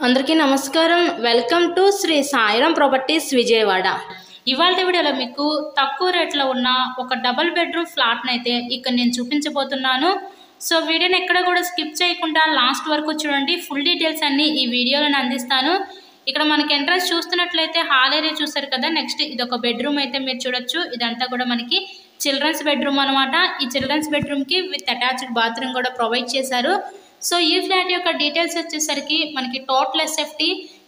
అందరికీ నమస్కారం. Welcome to Sri Sairam properties Vijayawada. ఇవాళ వీడియోలో మీకు తక్కువ రేట్లో ఉన్న ఒక డబుల్ బెడ్రూమ్ ఫ్లాట్ని అయితే ఇక్కడ నేను చూపించబోతున్నాను. సో వీడియోని ఎక్కడ కూడా స్కిప్ చేయకుండా లాస్ట్ వరకు చూడండి. ఫుల్ డీటెయిల్స్ అన్నీ ఈ వీడియోలో అందిస్తాను. ఇక్కడ మనకి ఎంట్రన్స్ చూస్తున్నట్లయితే హాల్ ఏరియా చూసారు కదా. నెక్స్ట్ ఇది ఒక బెడ్రూమ్ అయితే మీరు చూడొచ్చు. ఇదంతా కూడా మనకి చిల్డ్రన్స్ బెడ్రూమ్ అనమాట. ఈ చిల్డ్రన్స్ బెడ్రూమ్కి విత్ అటాచ్డ్ బాత్రూమ్ కూడా ప్రొవైడ్ చేశారు. సో ఈ ఫ్లాట్ యొక్క డీటెయిల్స్ వచ్చేసరికి మనకి total SFT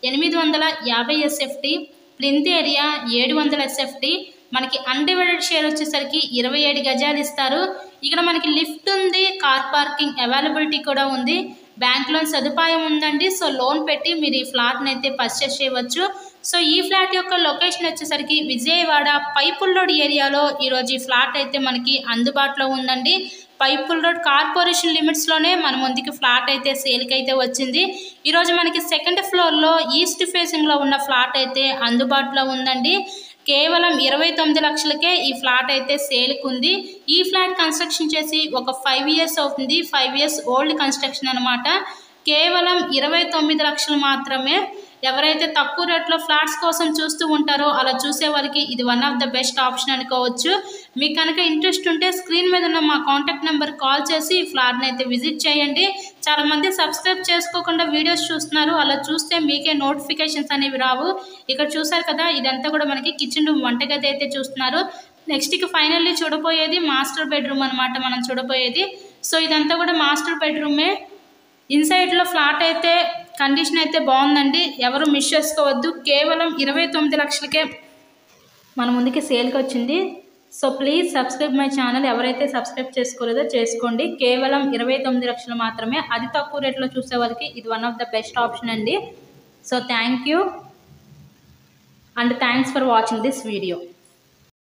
850 SFT, plinth area 700 SFT, మనకి అన్డివైడెడ్ షేర్ వచ్చేసరికి 27 గజాలు ఇస్తారు. ఇక్కడ మనకి లిఫ్ట్ ఉంది, కార్ పార్కింగ్ అవైలబిలిటీ కూడా ఉంది, బ్యాంక్ లోన్ సదుపాయం ఉందండి. సో లోన్ పెట్టి మీరు ఈ ఫ్లాట్ని అయితే పర్చేస్ చేయవచ్చు. సో ఈ ఫ్లాట్ యొక్క లొకేషన్ వచ్చేసరికి విజయవాడ పైపుల్ రోడ్ ఏరియాలో ఈరోజు ఈ ఫ్లాట్ అయితే మనకి అందుబాటులో ఉందండి. పైపుల్ రోడ్ కార్పొరేషన్ లిమిట్స్లోనే మన ముందుకి ఫ్లాట్ అయితే సేల్కి అయితే వచ్చింది. ఈరోజు మనకి సెకండ్ ఫ్లోర్లో ఈస్ట్ ఫేసింగ్లో ఉన్న ఫ్లాట్ అయితే అందుబాటులో ఉందండి. కేవలం 29 లక్షలకే ఈ ఫ్లాట్ అయితే సేల్కి ఉంది. ఈ ఫ్లాట్ కన్స్ట్రక్షన్ చేసి ఒక 5 ఇయర్స్ అవుతుంది. 5 ఇయర్స్ ఓల్డ్ కన్స్ట్రక్షన్ అనమాట. కేవలం 29 లక్షలు మాత్రమే. ఎవరైతే తక్కువ రేట్లో ఫ్లాట్స్ కోసం చూస్తూ ఉంటారో అలా చూసే వాళ్ళకి ఇది one of the best option అనుకోవచ్చు. మీకు కనుక ఇంట్రెస్ట్ ఉంటే స్క్రీన్ మీద ఉన్న మా కాంటాక్ట్ నెంబర్ కాల్ చేసి ఈ ఫ్లాట్ని అయితే విజిట్ చేయండి. చాలామంది సబ్స్క్రైబ్ చేసుకోకుండా వీడియోస్ చూస్తున్నారు. అలా చూస్తే మీకే నోటిఫికేషన్స్ అనేవి రావు. ఇక్కడ చూసారు కదా, ఇదంతా కూడా మనకి కిచెన్ రూమ్, వంటగది అయితే చూస్తున్నారు. నెక్స్ట్ ఇక ఫైనల్లీ చూడబోయేది మాస్టర్ బెడ్రూమ్ అనమాట మనం చూడబోయేది. సో ఇదంతా కూడా మాస్టర్ బెడ్రూమే. ఇన్సైడ్లో ఫ్లాట్ అయితే కండిషన్ అయితే బాగుందండి. ఎవరు మిస్ చేసుకోవద్దు. కేవలం 29 లక్షలకే మన ముందుకి సేల్కి వచ్చింది. So please subscribe my channel. ఎవరైతే సబ్స్క్రైబ్ చేసుకోలేదో చేసుకోండి. కేవలం 29 లక్షలు మాత్రమే. అది తక్కువ రేట్లో చూసే వాళ్ళకి ఇది one of the best option అండి. So thank you and thanks for watching this video.